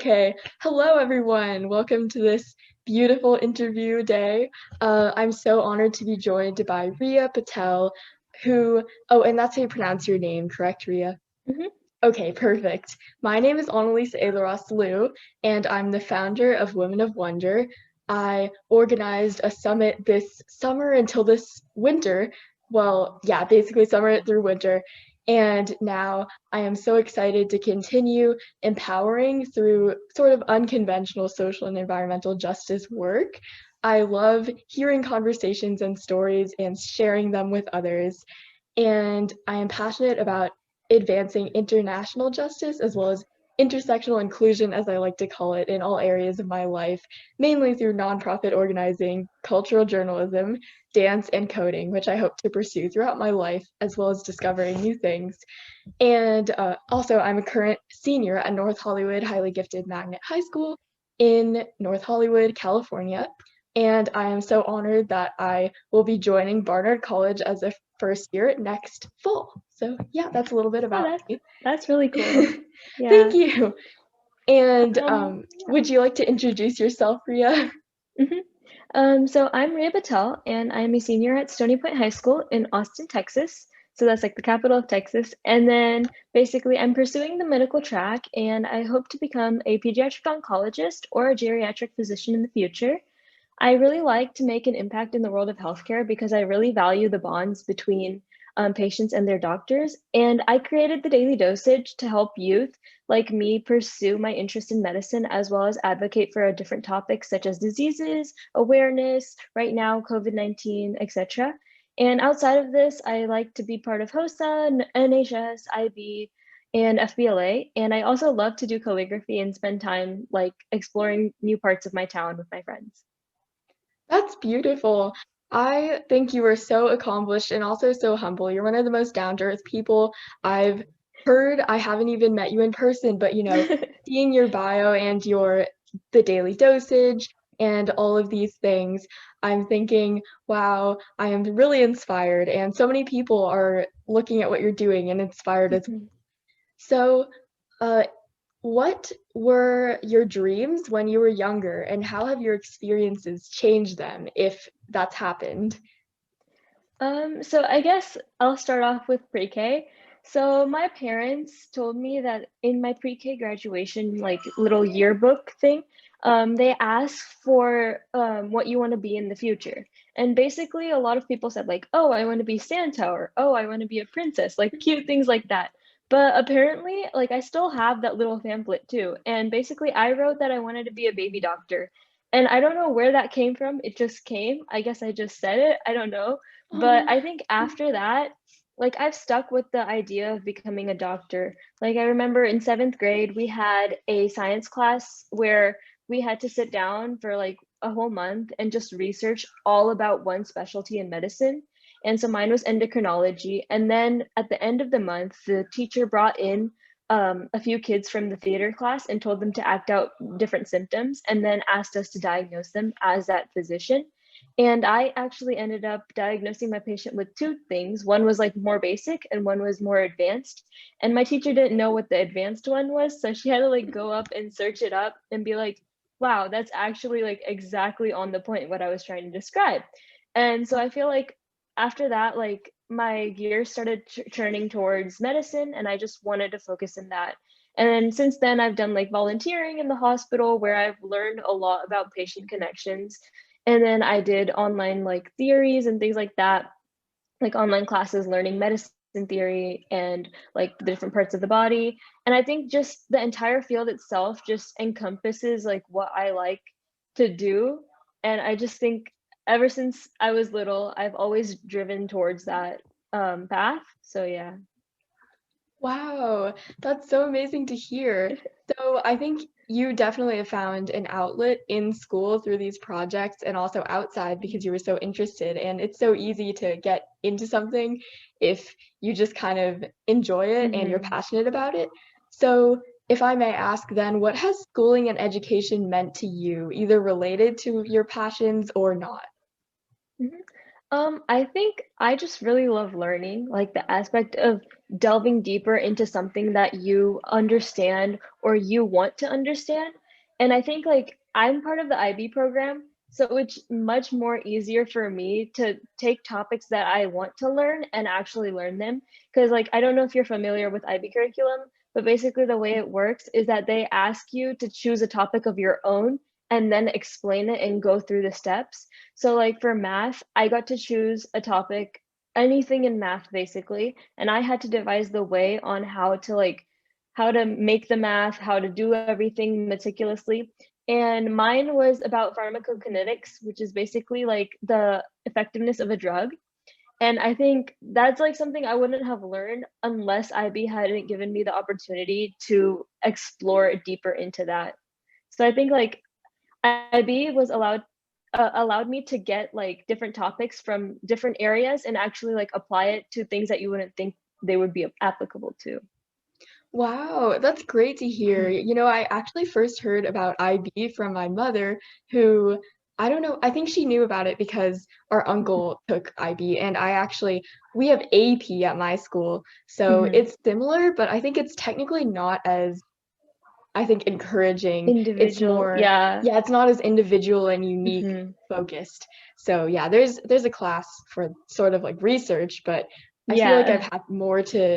Okay. Hello, everyone. Welcome to this beautiful interview day. I'm so honored to be joined by Riya Patel, and that's how you pronounce your name, correct, Riya? Mhm. Okay, perfect. My name is Annalise Aileros Liu, and I'm the founder of Women of Wonder. I organized a summit this summer until this winter. Well, yeah, basically summer through winter. And now I am so excited to continue empowering through sort of unconventional social and environmental justice work. I love hearing conversations and stories and sharing them with others. And I am passionate about advancing international justice as well as intersectional inclusion, as I like to call it, in all areas of my life, mainly through nonprofit organizing, cultural journalism, dance, and coding, which I hope to pursue throughout my life, as well as discovering new things. And also, I'm a current senior at North Hollywood Highly Gifted Magnet High School in North Hollywood, California. And I am so honored that I will be joining Barnard College as a first year next fall. So, yeah, that's a little bit Oh, about me. that's really cool. Thank Yeah. you. And Yeah. would you like to introduce yourself, Ria? hmm so I'm Riya Patel, and I'm a senior at Stony Point High School in Austin, Texas. So that's like the capital of Texas. And then basically, I'm pursuing the medical track, and I hope to become a pediatric oncologist or a geriatric physician in the future. I really like to make an impact in the world of healthcare because I really value the bonds between patients and their doctors. And I created the Daily Dosage to help youth like me pursue my interest in medicine as well as advocate for different topics such as diseases, awareness, right now, COVID-19, etc. And outside of this, I like to be part of HOSA, NHS, IB, and FBLA. And I also love to do calligraphy and spend time like exploring new parts of my town with my friends. That's beautiful. I think you are so accomplished and also so humble. You're one of the most down-to-earth people I've heard. I haven't even met you in person, but seeing your bio and the daily dosage and all of these things, I'm thinking, wow, I am really inspired. And so many people are looking at what you're doing and inspired as well. Mhm. So, uh, what were your dreams when you were younger, and how have your experiences changed them, if that's happened? So I guess I'll start off with pre-K. So my parents told me that in my pre-K graduation, like little yearbook thing, they asked for what you want to be in the future. And basically, a lot of people said like, "Oh, I want to be Santa," or "Oh, I want to be a princess," like cute things like that. But apparently, like I still have that little pamphlet too. And basically, I wrote that I wanted to be a baby doctor. And I don't know where that came from. It just came. I guess I just said it. I don't know, but Oh, I think after that, like I've stuck with the idea of becoming a doctor. Like I remember in seventh grade, we had a science class where we had to sit down for like a whole month and just research all about one specialty in medicine. And so mine was endocrinology. And then at the end of the month, the teacher brought in a few kids from the theater class and told them to act out different symptoms and then asked us to diagnose them as that physician. And I actually ended up diagnosing my patient with two things. One was like more basic and one was more advanced. And my teacher didn't know what the advanced one was. So she had to like go up and search it up and be like, wow, that's actually like exactly on the point what I was trying to describe. And so I feel like after that, like my gears started turning towards medicine and I just wanted to focus in that. And then since then, I've done like volunteering in the hospital where I've learned a lot about patient connections, and then I did online like theories and things like that, like online classes learning medicine theory and like the different parts of the body. And I think just the entire field itself just encompasses like what I like to do. And I just think ever since I was little, I've always driven towards that path. So yeah. wow, that's so amazing to hear. So I think you definitely have found an outlet in school through these projects and also outside because you were so interested. And it's so easy to get into something if you just kind of enjoy it and you're hmm passionate about it. So if I may ask then, what has schooling and education meant to you, either related to your passions or not? Mhm. I think I just really love learning, like the aspect of delving deeper into something that you understand or you want to understand. And I think like I'm part of the IB program, so it's much more easier for me to take topics that I want to learn and actually learn them. Because like I don't know if you're familiar with IB curriculum, but basically the way it works is that they ask you to choose a topic of your own and then explain it and go through the steps. So like for math, I got to choose a topic, anything in math basically, and I had to devise the way on how to make the math, how to do everything meticulously. And mine was about pharmacokinetics, which is basically like the effectiveness of a drug. And I think that's like something I wouldn't have learned unless IB hadn't given me the opportunity to explore deeper into that. So I think like IB was allowed me to get like different topics from different areas and actually like apply it to things that you wouldn't think they would be applicable to. Wow, that's great to hear. I actually first heard about IB from my mother, who I don't know, I think she knew about it because our uncle took IB, and we have AP at my school, so Mhm. it's similar, but I think it's technically not as, I think, encouraging. It's Individual, more, yeah. yeah, it's not as individual and unique Mhm. focused. So yeah, there's a class for sort of like research, but I feel like Yeah.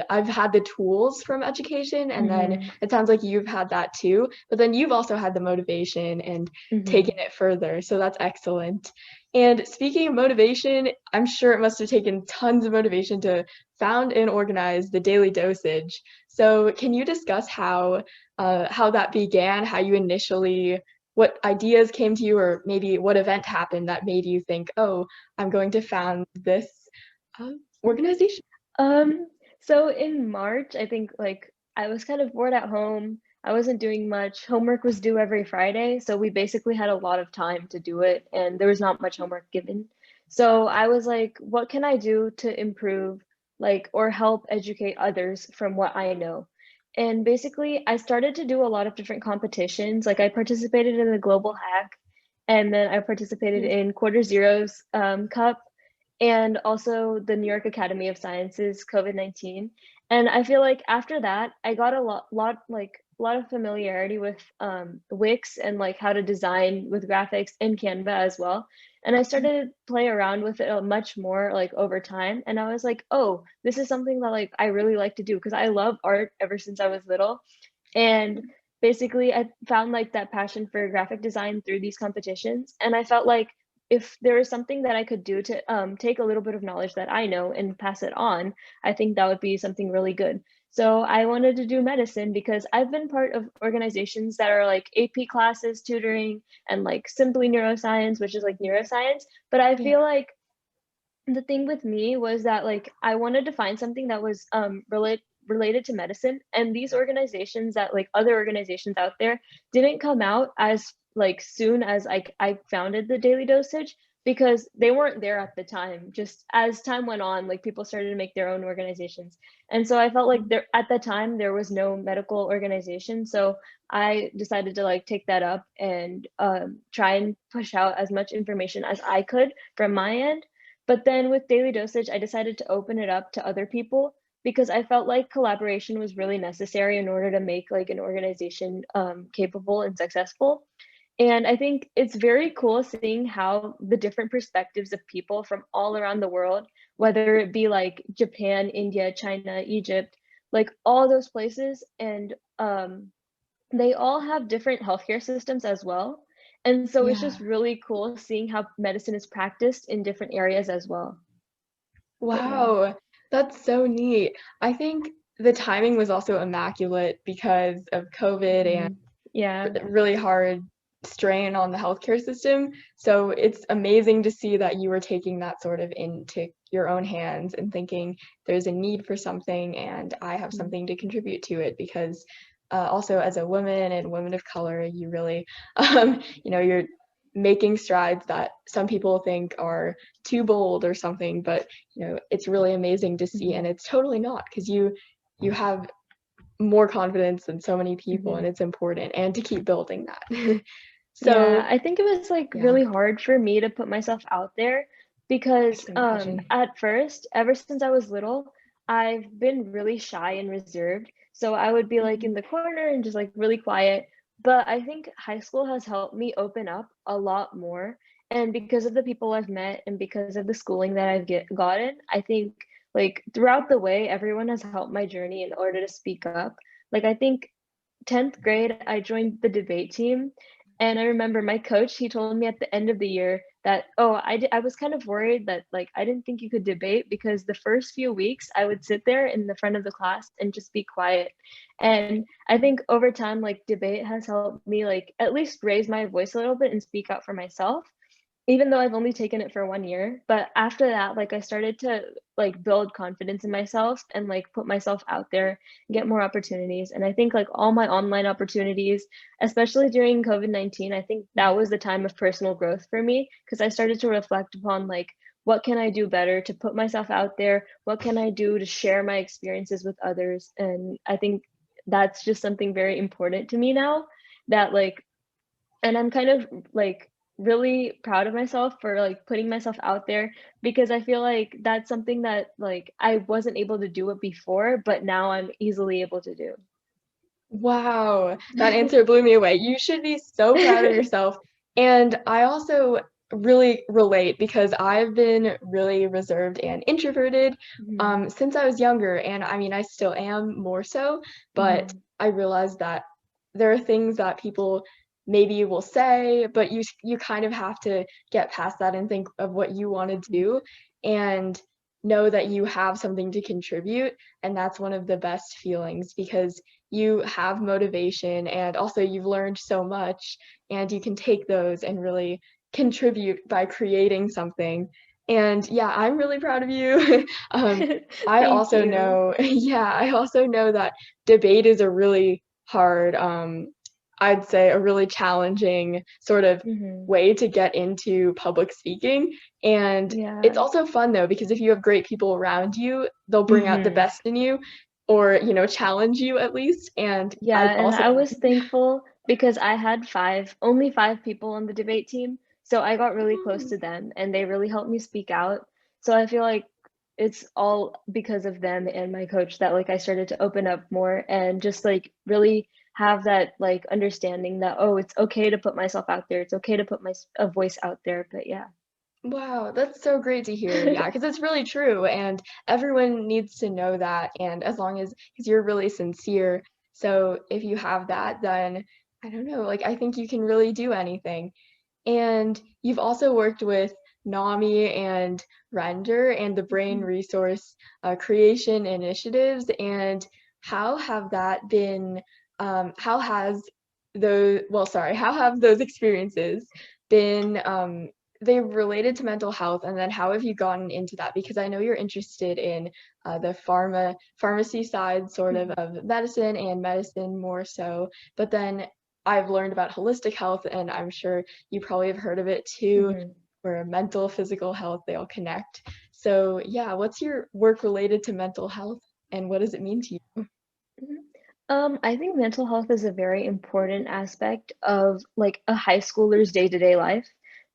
I've had the tools from education, and then Mhm. it sounds like you've had that too, but then you've also had the motivation and taken Mhm. it further. So that's excellent. And speaking of motivation, I'm sure it must have taken tons of motivation to found and organize the Daily Dosage. So can you discuss how that began, how you initially, what ideas came to you, or maybe what event happened that made you think, oh, I'm going to found this organization? Um, so in March, I think like I was kind of bored at home. I wasn't doing much. Homework was due every Friday, so we basically had a lot of time to do it, and there was not much homework given. So I was like, what can I do to improve, like, or help educate others from what I know? And basically, I started to do a lot of different competitions. Like, I participated in the Global Hack, and then I participated Yes. in Quarter Zero's Cup, and also the New York Academy of Sciences COVID-19. And I feel like after that, I got a lot of familiarity with Wix and like how to design with graphics and Canva as well. And I started to play around with it much more like over time. And I was like, oh, this is something that like I really like to do because I love art ever since I was little. And basically, I found like that passion for graphic design through these competitions. And I felt like if there is something that I could do to take a little bit of knowledge that I know and pass it on, I think that would be something really good. So I wanted to do medicine because I've been part of organizations that are like AP classes, tutoring, and like simply neuroscience, which is like neuroscience. But I Yeah. feel like the thing with me was that like I wanted to find something that was related to medicine, and these organizations that like other organizations out there didn't come out as like soon as I founded the Daily Dosage because they weren't there at the time. Just as time went on, like people started to make their own organizations. And so I felt like there at the time there was no medical organization. So I decided to like take that up and try and push out as much information as I could from my end. But then with Daily Dosage, I decided to open it up to other people because I felt like collaboration was really necessary in order to make like an organization capable and successful. And I think it's very cool seeing how the different perspectives of people from all around the world, whether it be like Japan, India, China, Egypt, like all those places, and they all have different healthcare systems as well. And so it's just Yeah. really cool seeing how medicine is practiced in different areas as well. But yeah. Wow, that's so neat. I think the timing was also immaculate because of COVID and Mhm. Yeah. really hard strain on the healthcare system. So it's amazing to see that you were taking that sort of into your own hands and thinking there's a need for something and I have Mhm. something to contribute to it because also as a woman and woman of color, you really, you're making strides that some people think are too bold or something, but it's really amazing to see, and Mhm. it's totally not because you have more confidence than so many people, and Mhm. it's important and to keep building that. Yeah, So I think it was like yeah. really hard for me to put myself out there because can imagine. at first, ever since I was little, I've been really shy and reserved. So I would be like in Mhm. the corner and just like really quiet. But I think high school has helped me open up a lot more. And because of the people I've met and because of the schooling that gotten, I think like throughout the way, everyone has helped my journey in order to speak up. Like I think 10th grade, I joined the debate team. And I remember my coach, he told me at the end of the year that, oh, I was kind of worried that like I didn't think you could debate because the first few weeks I would sit there in the front of the class and just be quiet. And I think over time, like debate has helped me like at least raise my voice a little bit and speak out for myself even though I've only taken it for 1 year. But after that, like, I started to, like, build confidence in myself and, like, put myself out there, get more opportunities, and I think, like, all my online opportunities, especially during COVID-19, I think that was the time of personal growth for me because I started to reflect upon, like, what can I do better to put myself out there? What can I do to share my experiences with others? And I think that's just something very important to me now that, like, and I'm kind of like really proud of myself for like putting myself out there because I feel like that's something that like I wasn't able to do it before, but now I'm easily able to do. Wow, that answer blew me away. You should be so proud of yourself. And I also really relate because I've been really reserved and introverted Mhm, since I was younger. And I mean, I still am more so, but mhm, I realized that there are things that people maybe will say, but you kind of have to get past that and think of what you want to mhm, do and know that you have something to contribute. And that's one of the best feelings because you have motivation and also you've learned so much and you can take those and really contribute by creating something. And yeah, I'm really proud of you. I Thank also you. know, yeah, I also know that debate is a really hard, I'd say a really challenging sort of Mhm. way to get into public speaking. And it's Yeah. also fun though, because if you have great people around you, they'll bring out the Mhm. best in you or, challenge you at least, and Yeah, I've and also I was thankful because I had only 5 people on the debate team, so I got really close Mm. to them and they really helped me speak out. So I feel like it's all because of them and my coach that like I started to open up more and just like really have that like understanding that oh, it's okay to put myself out there. It's okay to put a voice out there. But yeah. Wow, that's so great to hear, yeah, because it's really true, and everyone needs to know that, and as long as because 'cause you're really sincere, so if you have that, then, I don't know, like, I think you can really do anything. And you've also worked with NAMI and Render and the Brain Mhm, Resource Creation Initiatives, and how have that been, how has how have those experiences been, they related to mental health, and then how have you gotten into that? Because I know you're interested in the pharmacy side sort mhm, of medicine and medicine more so, but then I've learned about holistic health, and I'm sure you probably have heard of it too, mhm, where mental, physical health, they all connect. So, yeah, what's your work related to mental health, and what does it mean to you? mhm. I think mental health is a very important aspect of like a high schooler's day-to-day life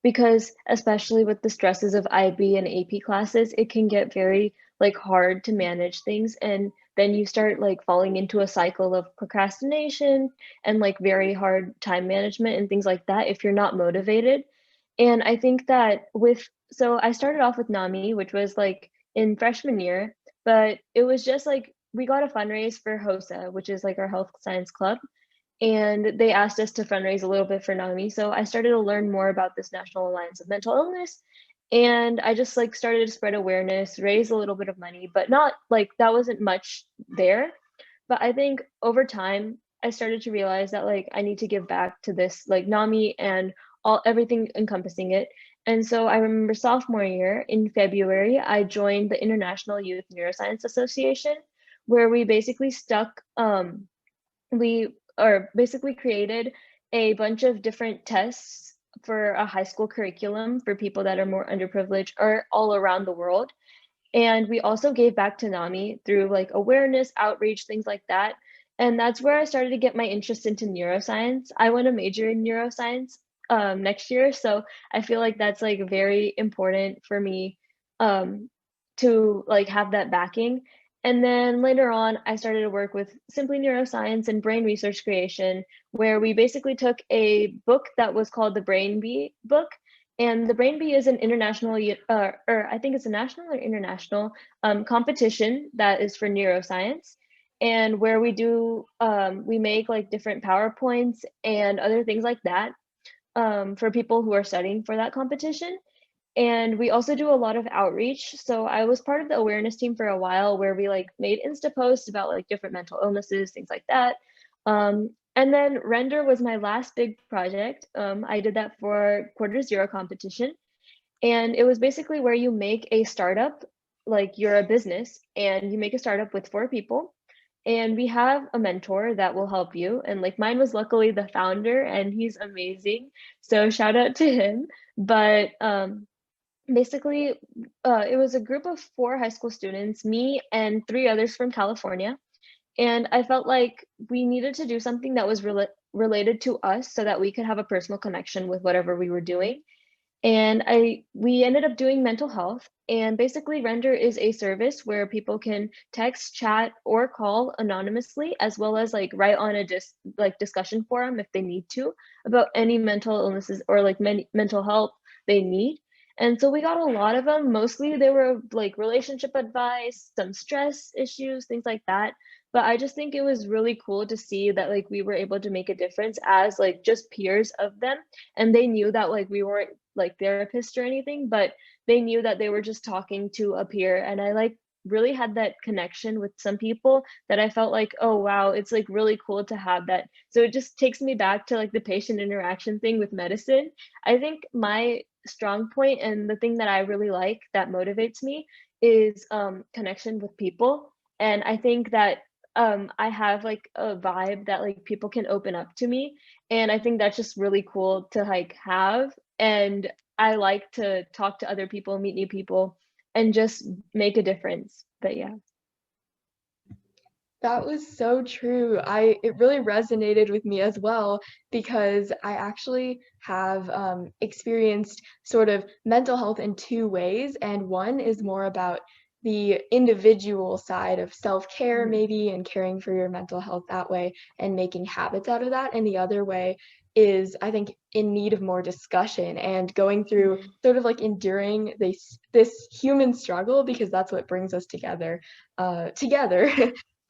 because especially with the stresses of IB and AP classes, it can get very like hard to manage things and then you start like falling into a cycle of procrastination and like very hard time management and things like that if you're not motivated. And I think that so I started off with NAMI, which was like in freshman year, but it was just like we got a fundraise for HOSA, which is like our health science club, and they asked us to fundraise a little bit for NAMI. So I started to learn more about this National Alliance of Mental Illness, and I just like started to spread awareness, raise a little bit of money, but not like that wasn't much there. But I think over time, I started to realize that like I need to give back to this like NAMI and all everything encompassing it. And so I remember sophomore year in February, I joined the International Youth Neuroscience Association, where we or basically created a bunch of different tests for a high school curriculum for people that are more underprivileged or all around the world. And we also gave back to NAMI through like awareness, outreach, things like that. And that's where I started to get my interest into neuroscience. I want to major in neuroscience. next year. So I feel like that's like very important for me to like have that backing. And then later on, I started to work with Simply Neuroscience and Brain Research Creation, where we basically took a book that was called the Brain Bee book. And the Brain Bee is an international, or I think it's a national or international competition that is for neuroscience. And where we do, we make like different PowerPoints and other things like that for people who are studying for that competition. And we also do a lot of outreach. So I was part of the awareness team for a while where we like made Insta posts about like different mental illnesses, things like that. And then Render was my last big project. I did that for quarter zero competition. And it was basically where you make a startup, like you're a business, and you make a startup with 4 people. And we have a mentor that will help you. And like mine was luckily the founder, and he's amazing. So shout out to him. But basically, it was a group of 4 high school students, me and 3 others from California. And I felt like we needed to do something that was related to us so that we could have a personal connection with whatever we were doing. And we ended up doing mental health. And basically, Render is a service where people can text, chat, or call anonymously, as well as like write on a discussion forum if they need to about any mental illnesses or like mental health they need. And so we got a lot of them. Mostly they were like relationship advice, some stress issues, things like that. But I just think it was really cool to see that like we were able to make a difference as like just peers of them. And they knew that like we weren't like therapists or anything, but they knew that they were just talking to a peer. And I like really had that connection with some people that I felt like, oh wow, it's like really cool to have that. So it just takes me back to like the patient interaction thing with medicine. I think my strong point and the thing that I really like that motivates me is connection with people. And I think that I have like a vibe that like people can open up to me. And I think that's just really cool to like have. And I like to talk to other people, meet new people, and just make a difference. But yeah. That was so true. It really resonated with me as well because I actually have experienced sort of mental health in 2 ways, and one is more about the individual side of self-care Mhm. maybe and caring for your mental health that way and making habits out of that. And the other way is I think in need of more discussion and going through Mhm. sort of like enduring this human struggle because that's what brings us together.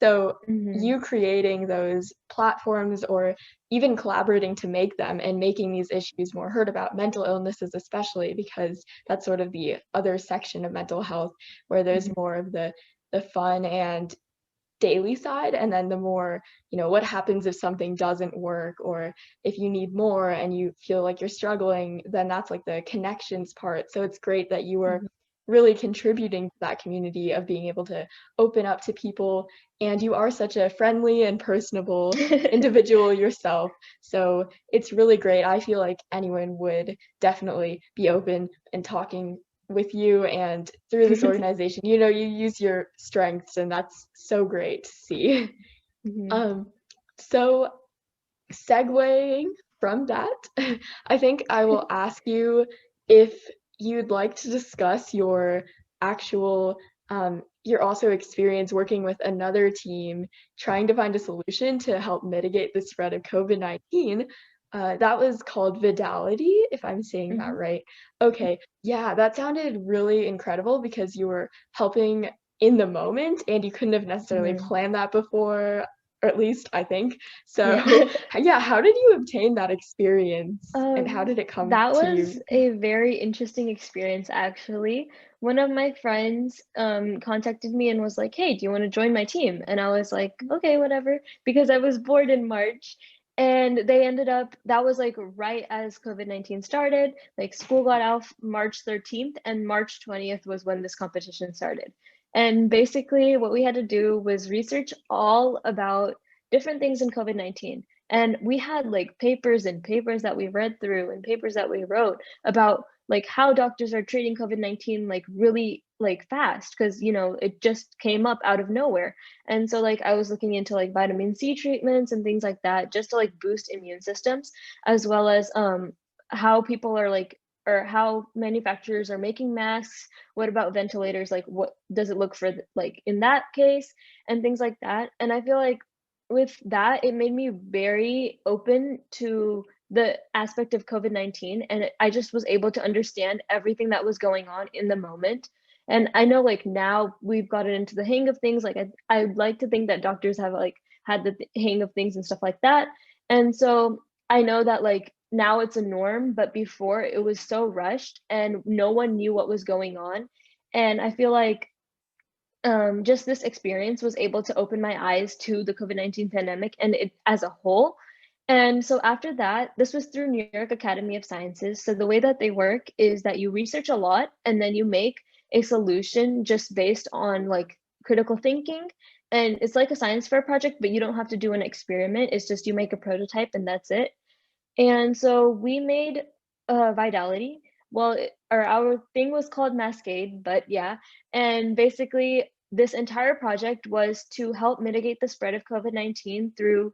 So Mhm. you creating those platforms or even collaborating to make them and making these issues more heard about, mental illnesses especially, because that's sort of the other section of mental health where there's Mhm. more of the fun and daily side, and then the more, what happens if something doesn't work or if you need more and you feel like you're struggling, then that's like the connections part. So it's great that you were Mhm. really contributing to that community of being able to open up to people, and you are such a friendly and personable individual yourself. So it's really great. I feel like anyone would definitely be open and talking with you and through this organization. You use your strengths, and that's so great to see. Mhm. Um, so segueing from that, I think I will ask you if you'd like to discuss your actual your also experience working with another team trying to find a solution to help mitigate the spread of COVID-19. That was called Vidality, if I'm saying that Mhm. right. Okay, yeah, that sounded really incredible because you were helping in the moment and you couldn't have necessarily Mhm. planned that before, or at least I think. So, Yeah. yeah, how did you obtain that experience and how Um, did it come that to was you? a very interesting experience, actually. One of my friends contacted me and was like, "Hey, do you want to join my team?" And I was like, "Okay, whatever," because I was bored in March. And they ended up, that was like right as COVID-19 started. Like school got out March 13th, and March 20th was when this competition started. And basically, what we had to do was research all about different things in COVID-19. And we had like papers and papers that we read through and papers that we wrote about like how doctors are treating COVID-19 like really like fast because it just came up out of nowhere. And so like I was looking into like vitamin C treatments and things like that just to like boost immune systems, as well as how people are like, or how manufacturers are making masks. What about ventilators? Like, what does it look for, like, in that case, and things like that. And I feel like with that, it made me very open to the aspect of COVID-19, and I just was able to understand everything that was going on in the moment. And I know, like, now we've gotten into the hang of things. Like, I'd like to think that doctors have like had the hang of things and stuff like that. And so I know that, like, now it's a norm, but before it was so rushed and no one knew what was going on. And I feel like just this experience was able to open my eyes to the COVID-19 pandemic and it as a whole. And so after that, this was through New York Academy of Sciences. So the way that they work is that you research a lot and then you make a solution just based on like critical thinking. And it's like a science fair project, but you don't have to do an experiment. It's just you make a prototype and that's it. And so we made Vidality. Well, or our thing was called Mascade, but yeah. And basically, this entire project was to help mitigate the spread of COVID-19 through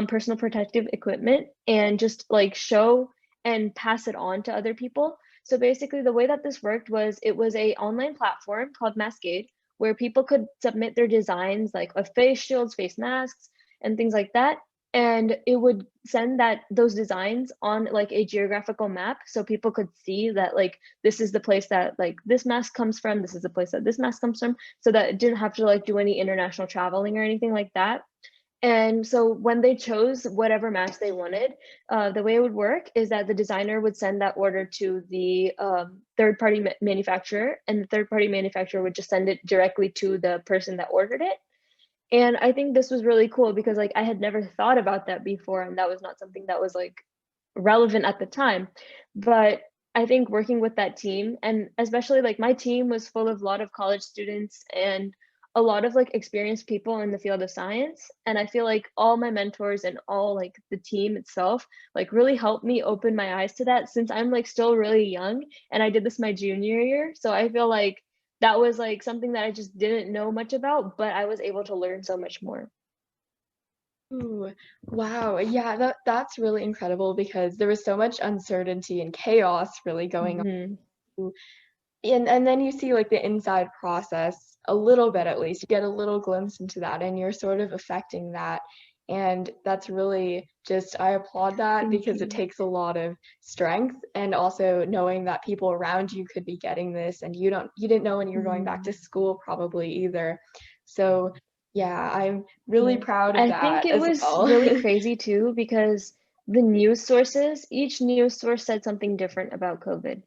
personal protective equipment and just like show and pass it on to other people. So basically, the way that this worked was it was a online platform called Mascade where people could submit their designs like of face shields, face masks, and things like that, and it would send that those designs on like a geographical map so people could see that like this is the place that like this mask comes from, this is the place that this mask comes from, so that it didn't have to like do any international traveling or anything like that. And so when they chose whatever mask they wanted, the way it would work is that the designer would send that order to the third-party manufacturer, and the third-party manufacturer would just send it directly to the person that ordered it. And I think this was really cool because like I had never thought about that before, and that was not something that was like relevant at the time. But I think working with that team, and especially like my team was full of a lot of college students and a lot of like experienced people in the field of science. And I feel like all my mentors and all like the team itself like really helped me open my eyes to that, since I'm like still really young and I did this my junior year. So I feel like that was like something that I just didn't know much about, but I was able to learn so much more. Ooh, wow. Yeah, that's really incredible because there was so much uncertainty and chaos really going Mhm. on. And then you see like the inside process a little bit at least. You get a little glimpse into that and you're sort of affecting that. And that's really just I applaud that Thank because it you. takes a lot of strength and also knowing that people around you could be getting this and you didn't know when you were going back to Mhm. school probably either. So yeah, I'm really Yeah. proud of I think that it as was well. really crazy too because the news sources, each news source said something different about COVID.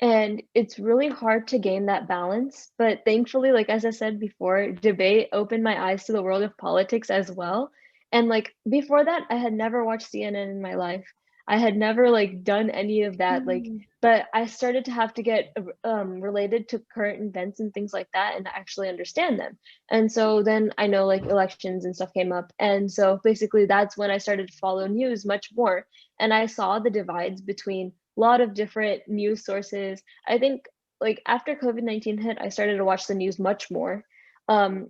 And it's really hard to gain that balance. But thankfully, like as I said before, debate opened my eyes to the world of politics as well. And like before that, I had never watched CNN in my life. I had never like done any of that. Like, Mm. but I started to have to get related to current events and things like that and actually understand them. And so then I know like elections and stuff came up. And so basically that's when I started to follow news much more. And I saw the divides between a lot of different news sources. I think like after COVID-19 hit, I started to watch the news much more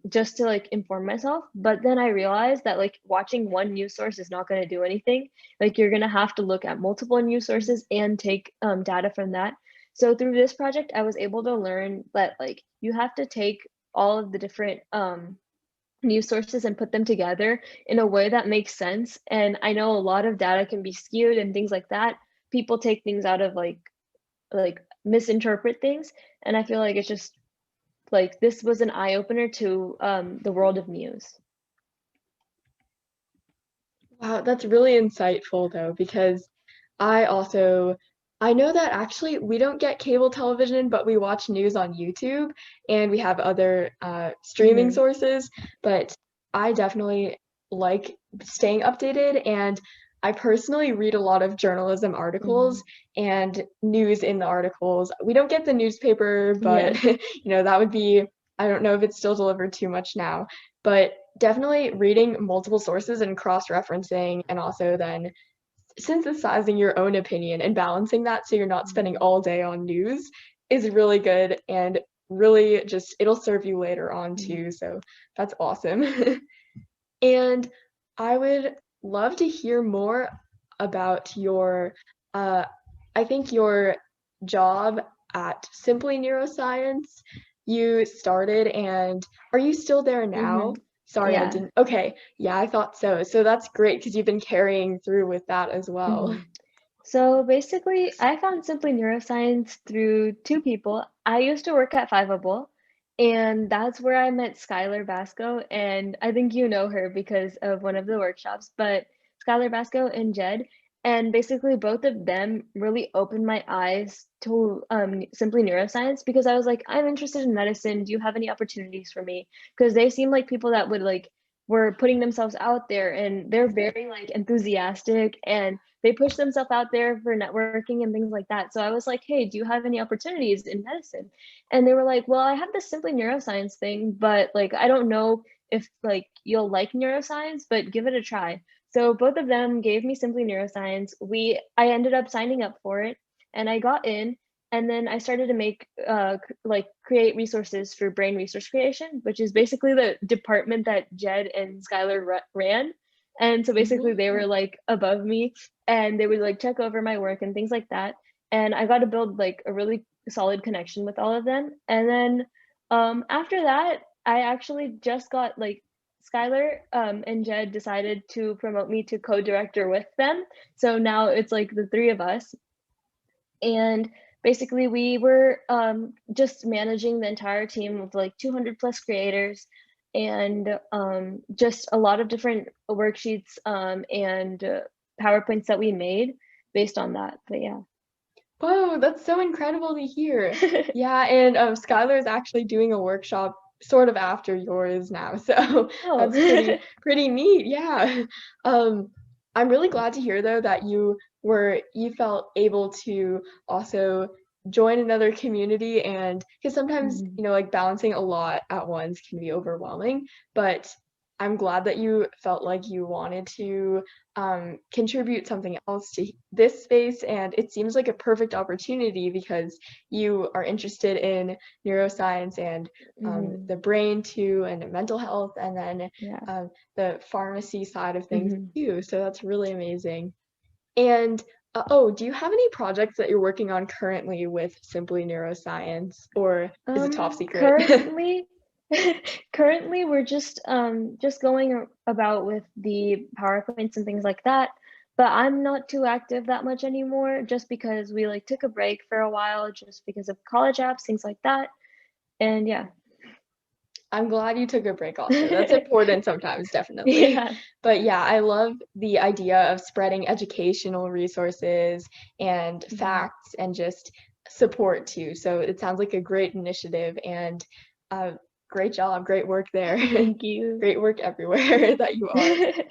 just to like inform myself. But then I realized that like watching one news source is not going to do anything. Like you're going to have to look at multiple news sources and take data from that. So through this project, I was able to learn that like you have to take all of the different news sources and put them together in a way that makes sense. And I know a lot of data can be skewed and things like that. People take things out of like misinterpret things. And I feel like it's just like this was an eye opener to the world of news. Wow, that's really insightful though, because I also I know that actually we don't get cable television, but we watch news on YouTube and we have other streaming Mm-hmm. sources, but I definitely like staying updated and I personally read a lot of journalism Mm-hmm. articles and news in the articles. We don't get the newspaper, Yeah. but that would be I don't know if it's still delivered too much now, but definitely reading multiple sources and cross-referencing and also then synthesizing your own opinion and balancing that so you're not spending Mhm. all day on news is really good and really just it'll serve you later on Mhm. too. So that's awesome. And I would love to hear more about your uh I think your job at Simply Neuroscience, you started, and are you still there now? Sorry, I Yeah. didn't. Okay, yeah, I thought so. So that's great because you've been carrying through with that as well. So basically, I found Simply Neuroscience through two people. I used to work at Fiveable, and that's where I met Skylar Basco, and I think you know her because of one of the workshops, but Skylar Basco and Jed, and basically both of them really opened my eyes to Simply Neuroscience because I was like, I'm interested in medicine. Do you have any opportunities for me? Because they seem like people that would like were putting themselves out there, and they're very like enthusiastic and they push themselves out there for networking and things like that. So I was like, hey, do you have any opportunities in medicine? And they were like, well, I have this Simply Neuroscience thing, but like, I don't know if like you'll like neuroscience, but give it a try. So both of them gave me Simply Neuroscience. I ended up signing up for it and I got in. And then I started to make like create resources for brain resource creation, which is basically the department that Jed and Skylar ran. And so basically they were like above me and they would like check over my work and things like that. And I got to build like a really solid connection with all of them. And then after that, I actually just got like Skylar and Jed decided to promote me to co-director with them. So now it's like the three of us. And basically we were just managing the entire team of like 200 plus creators and just a lot of different worksheets and PowerPoints that we made based on that. But yeah. Whoa, that's so incredible to hear. Yeah, and Skylar is actually doing a workshop sort of after yours now, so Oh. that's pretty neat. Yeah. Um, I'm really glad to hear though that you felt able to also join another community, and because sometimes, Mhm. like balancing a lot at once can be overwhelming, but I'm glad that you felt like you wanted to contribute something else to this space, and it seems like a perfect opportunity because you are interested in neuroscience and Mhm. the brain too, and mental health, and then Yeah. the pharmacy side of things Mhm. too. So that's really amazing. And oh, do you have any projects that you're working on currently with Simply Neuroscience, or is it top secret? Currently, currently we're just going about with the PowerPoints and things like that. But I'm not too active that much anymore, just because we like took a break for a while, just because of college apps, things like that. And yeah. I'm glad you took a break also. That's important sometimes, definitely. Yeah. But yeah, I love the idea of spreading educational resources and Mhm. facts and just support too. So it sounds like a great initiative, and uh, great job, great work there. Thank you. Great work everywhere that you are.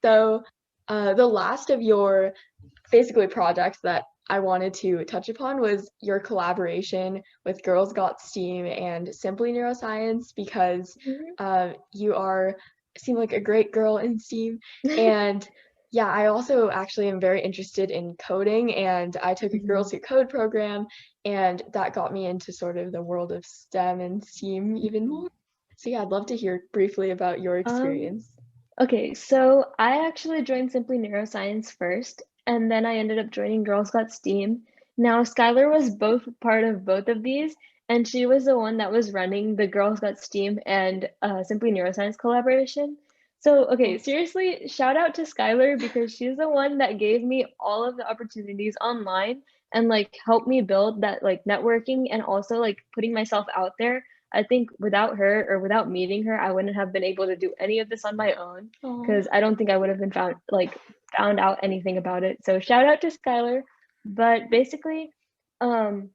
So the last of your basically projects that I wanted to touch upon was your collaboration with Girls Got STEAM and Simply Neuroscience, because Mhm. you are seem like a great girl in STEAM. And yeah, I also actually am very interested in coding, and I took a Girls Mhm. Who Code program, and that got me into sort of the world of STEM and STEAM even Mhm. more. So yeah, I'd love to hear briefly about your Um, experience. Okay, so I actually joined Simply Neuroscience first, and then I ended up joining Girls Got Steam. Now, Skylar was both part of both of these, and she was the one that was running the Girls Got Steam and Simply Neuroscience collaboration. So, okay, Oh, seriously, shout out to Skylar because she's the one that gave me all of the opportunities online and like helped me build that like networking and also like putting myself out there. I think without her or without meeting her, I wouldn't have been able to do any of this on my own oh. because I don't think I would have been found out anything about it. So shout out to Skylar. But basically, um,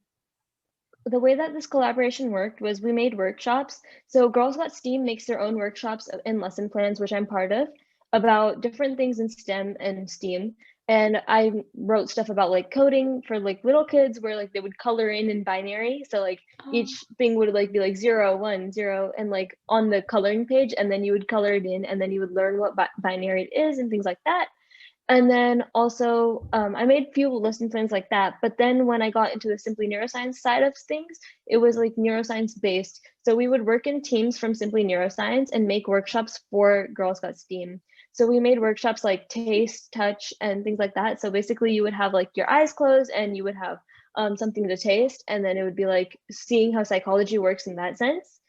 the way that this collaboration worked was we made workshops. So Girls Got STEAM makes their own workshops and lesson plans, which I'm part of, about different things in STEM and STEAM. And I wrote stuff about like coding for like little kids where like they would color in binary. So like Oh. each thing would like be like 0, 1, 0 and like on the coloring page and then you would color it in and then you would learn what binary it is and things like that. And then also, I made few lesson plans like that. But then when I got into the Simply Neuroscience side of things, it was like neuroscience based. So we would work in teams from Simply Neuroscience and make workshops for Girls Got STEAM. So we made workshops like taste, touch, and things like that. So basically you would have like your eyes closed and you would have something to taste, and then it would be like seeing how psychology works in that sense.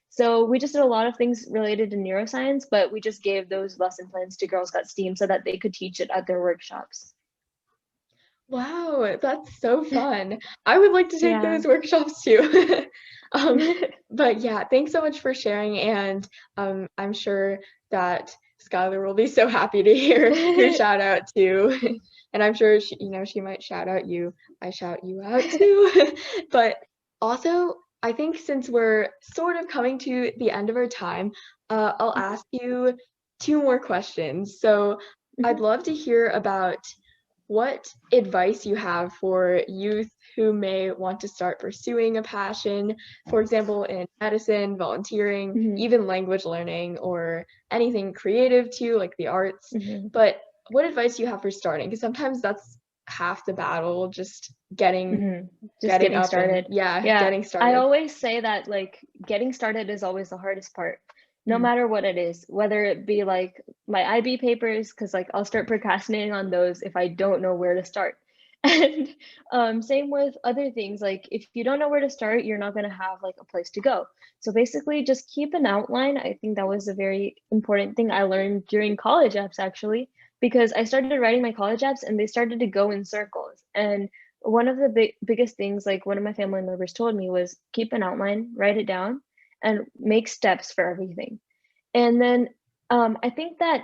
So we just did a lot of things related to neuroscience, but we just gave those lesson plans to Girls Got STEAM so that they could teach it at their workshops. Wow, that's so fun. I would like to take Yeah. those workshops too. But yeah, thanks so much for sharing, and I'm sure that Skylar will be so happy to hear your shout out too. And I'm sure she might shout out you. I shout you out too. But also, I think since we're sort of coming to the end of our time, I'll ask you two more questions. So I'd love to hear about what advice you have for youth who may want to start pursuing a passion, for example, in medicine, volunteering, Mhm. even language learning, or anything creative too, like the arts. Mhm. But what advice do you have for starting? Because sometimes that's half the battle, just getting Mhm. Just getting getting up and started. yeah, Yeah, getting I started. always say that like getting started is always the hardest part, no Mm. matter what it is, whether it be like my IB papers, because like I'll start procrastinating on those if I don't know where to start. And same with other things, like if you don't know where to start, you're not going to have like a place to go. So basically, just keep an outline. I think that was a very important thing I learned during college apps, actually, because I started writing my college apps and they started to go in circles. And one of the biggest things, like one of my family members told me, was keep an outline, write it down, and make steps for everything. And then I think that,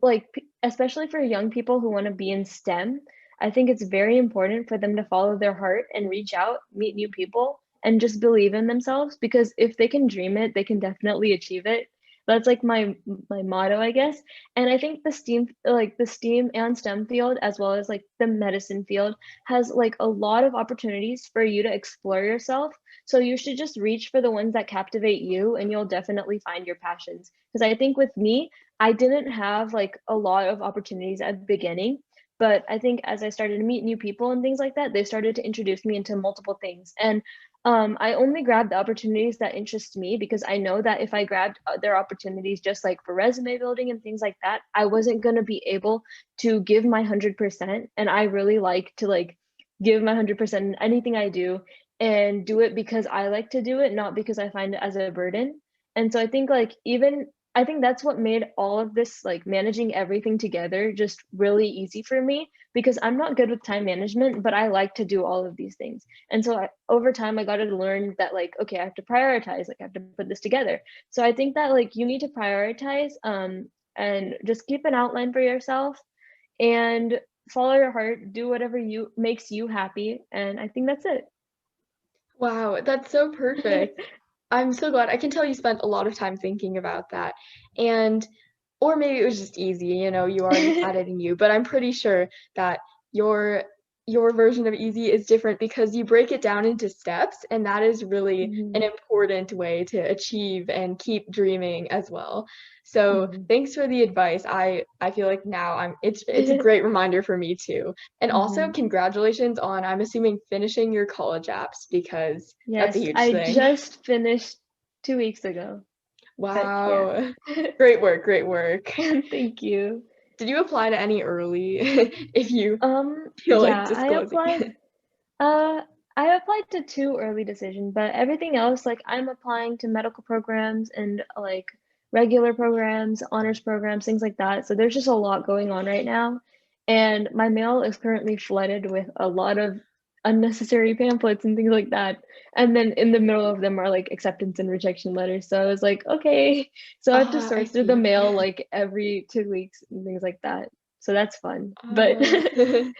like, especially for young people who want to be in STEM, I think it's very important for them to follow their heart and reach out, meet new people, and just believe in themselves. Because if they can dream it, they can definitely achieve it. That's like my motto, I guess. And I think the STEAM and STEM field, as well as like the medicine field, has like a lot of opportunities for you to explore yourself. So you should just reach for the ones that captivate you, and you'll definitely find your passions. Because I think with me, I didn't have like a lot of opportunities at the beginning, but I think as I started to meet new people and things like that, they started to introduce me into multiple things. And I only grabbed the opportunities that interest me, because I know that if I grabbed other opportunities just like for resume building and things like that, I wasn't going to be able to give my 100%. And I really like to like give my 100% in anything I do, and do it because I like to do it, not because I find it as a burden. And so I think like even I think that's what made all of this, like managing everything together, just really easy for me, because I'm not good with time management, but I like to do all of these things. And so over time I got to learn that like, okay, I have to prioritize, like I have to put this together. So I think that like you need to prioritize, and just keep an outline for yourself, and follow your heart, do whatever you makes you happy, and I think that's it. Wow, that's so perfect. I'm so glad. I can tell you spent a lot of time thinking about that. And or maybe it was just easy, you already had it in you, but I'm pretty sure that your your version of easy is different because you break it down into steps, and that is really an Mhm, important way to achieve and keep dreaming as well. So, mhm. thanks for the advice. I feel like now it's a great reminder for me too. And also Mhm. congratulations on, I'm assuming, finishing your college apps because that's a Yes, huge I thing. just finished 2 weeks ago, but yeah. Wow. Great work, great work. Thank you. Did you apply to any early if you feel like Yeah, disclosing? uh, I applied to 2 early decision, but everything else, like I'm applying to medical programs and like regular programs, honors programs, things like that. So there's just a lot going on right now. And my mail is currently flooded with a lot of unnecessary pamphlets and things like that. And then in the middle of them are like acceptance and rejection letters. So I was like, okay. So I have to I sort through the see. mail like every 2 weeks and things like that. So that's fun. But Uh,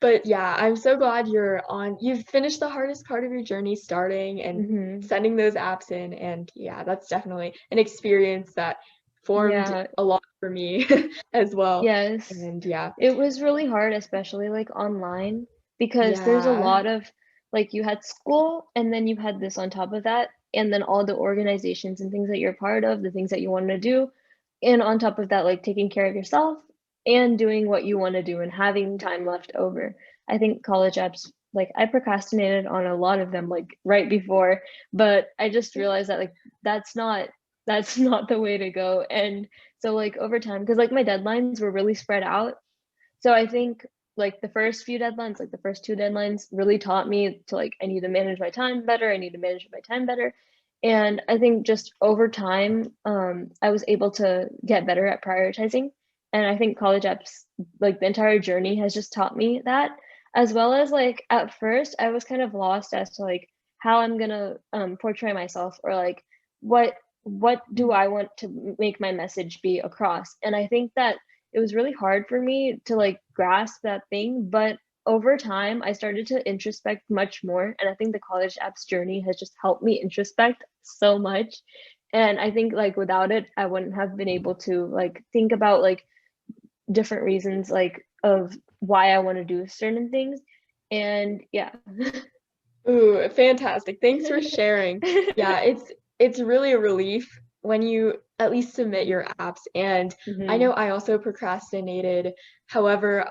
but yeah, I'm so glad you've finished the hardest part of your journey, starting and mhm. sending those apps in. And yeah, that's definitely an experience that formed Yeah, a lot for me as well. yes. And yeah, It was really hard, especially like online, because there's a yeah. lot of like you had school and then you had this on top of that, and then all the organizations and things that you're part of, the things that you want to do, and on top of that, like taking care of yourself and doing what you want to do and having time left over. I think college apps, like I procrastinated on a lot of them like right before, but I just realized that like that's not that's not the way to go. And So like over time, because like my deadlines were really spread out. So I think like the first few deadlines, like the first two deadlines really taught me to like, I need to manage my time better. I need to manage my time better. And I think just over time, I was able to get better at prioritizing. And I think college apps, like the entire journey has just taught me that, as well as like at first I was kind of lost as to like how I'm gonna portray myself, or like what what do I want to make my message be across. And I think that it was really hard for me to like grasp that thing, but over time I started to introspect much more, and I think the college apps journey has just helped me introspect so much. And I think like without it I wouldn't have been able to like think about like different reasons like of why I want to do certain things. And yeah. Ooh, fantastic. Thanks for sharing. Yeah, it's really a relief when you at least submit your apps. And I Hmm. know I also procrastinated. However,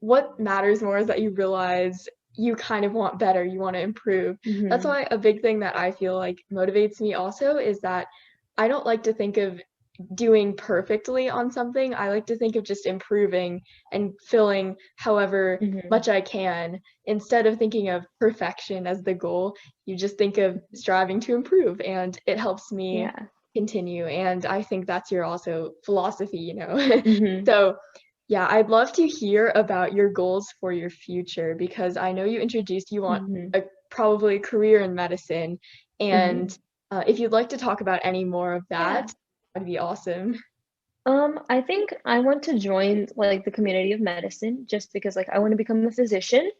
what matters more is that you realize you kind of want better, you want to improve. That's Hmm. why a big thing that I feel like motivates me also is that I don't like to think of doing perfectly on something. I like to think of just improving and filling however Hmm. much I can. Instead of thinking of perfection as the goal, you just think of striving to improve, and it helps me Yeah. continue. And I think that's your also philosophy, you know. Hmm. So, yeah, I'd love to hear about your goals for your future because I know you introduced you want Hmm. a probably career in medicine. Hmm. And if you'd like to talk about any more of Yeah. that, that'd be awesome. I think I want to join like the community of medicine just because like I want to become a physician,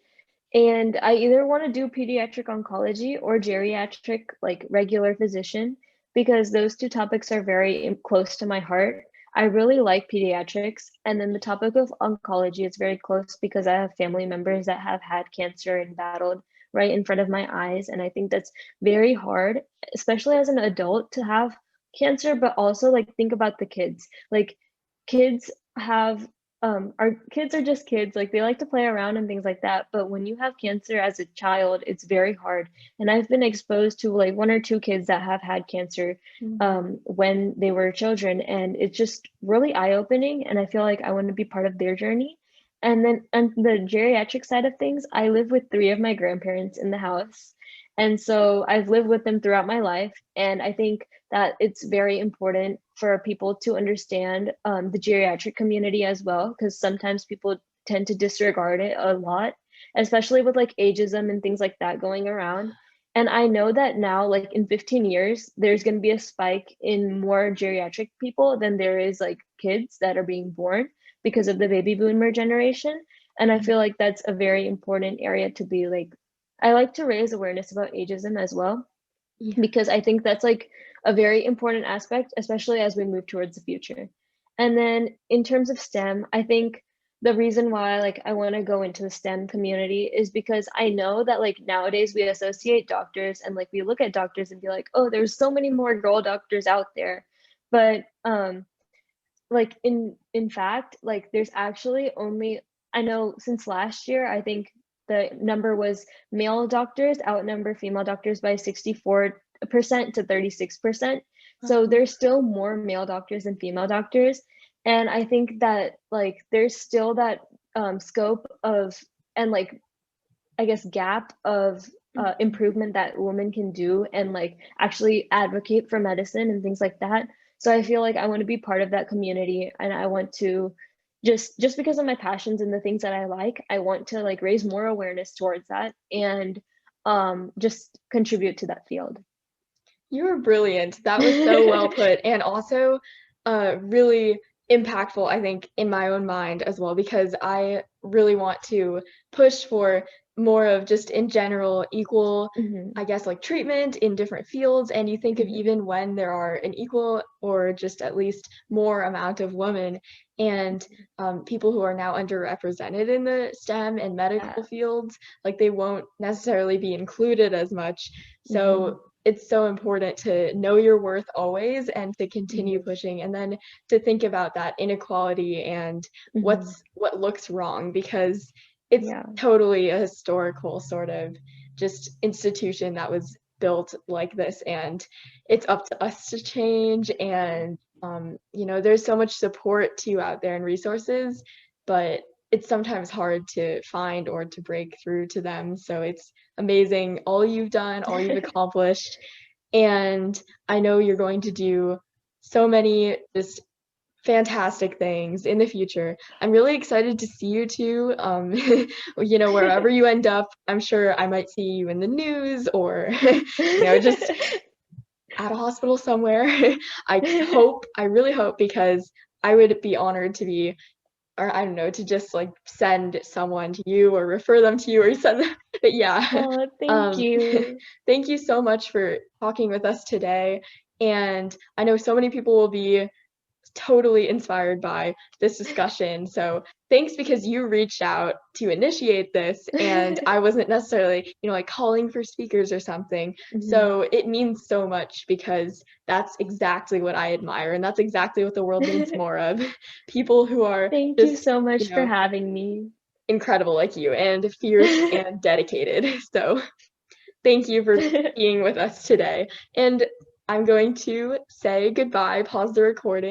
and I either want to do pediatric oncology or geriatric like regular physician, because those two topics are very close to my heart. I really like pediatrics, and then the topic of oncology is very close because I have family members that have had cancer and battled right in front of my eyes, and I think that's very hard, especially as an adult, to have cancer, but also like think about the kids. Like kids have our kids are just kids, like they like to play around and things like that, but when you have cancer as a child it's very hard. And I've been exposed to like one or two kids that have had cancer Mhm. when they were children, and it's just really eye-opening, and I feel like I want to be part of their journey. And then on the geriatric side of things, I live with three of my grandparents in the house, and so I've lived with them throughout my life, and I think that it's very important for people to understand the geriatric community as well, because sometimes people tend to disregard it a lot, especially with like ageism and things like that going around. And I know that now, like in 15 years, there's going to be a spike in more geriatric people than there is like kids that are being born because of the baby boomer generation. And I feel like that's a very important area to be like, I like to raise awareness about ageism as well, Yeah. because I think that's like a very important aspect, especially as we move towards the future. And then in terms of STEM, I think the reason why like I want to go into the STEM community is because I know that like nowadays we associate doctors and like we look at doctors and be like, oh, there's so many more girl doctors out there. But like in fact, like there's actually only, I know since last year, I think the number was male doctors outnumber female doctors by 64% to 36%. So Uh-huh. there's still more male doctors than female doctors. And I think that like there's still that scope of, and like I guess gap of Mhm. improvement that women can do and like actually advocate for medicine and things like that. So I feel like I want to be part of that community, and I want to just because of my passions and the things that I like, I want to like raise more awareness towards that, and just contribute to that field. You were brilliant. That was so well put, and also, really impactful, I think, in my own mind as well, because I really want to push for more of just in general equal, Hmm. I guess, like treatment in different fields. And you think of Hmm. even when there are an equal or just at least more amount of women and people who are now underrepresented in the STEM and medical Yeah. fields, like they won't necessarily be included as much. Hmm. So it's so important to know your worth always and to continue Hmm. pushing, and then to think about that inequality and Hmm. what looks wrong, because it's Yeah. totally a historical sort of just institution that was built like this, and it's up to us to change and there's so much support to you out there and resources, but it's sometimes hard to find or to break through to them. So it's amazing all you've done, all you've accomplished. And I know you're going to do so many just fantastic things in the future. I'm really excited to see you two. Wherever you end up, I'm sure I might see you in the news or, just at a hospital somewhere. I really hope, because I would be honored to be, or I don't know, to just like send someone to you or refer them to you or send them. But yeah, Oh, thank you. thank you so much for talking with us today. And I know so many people will be totally inspired by this discussion. So thanks, because you reached out to initiate this and I wasn't necessarily, like calling for speakers or something. So it means so much, because that's exactly what I admire and that's exactly what the world needs more of. People who are Thank you just, so much for having me. incredible like you, and fierce and dedicated. So thank you for being with us today. And I'm going to say goodbye, pause the recording.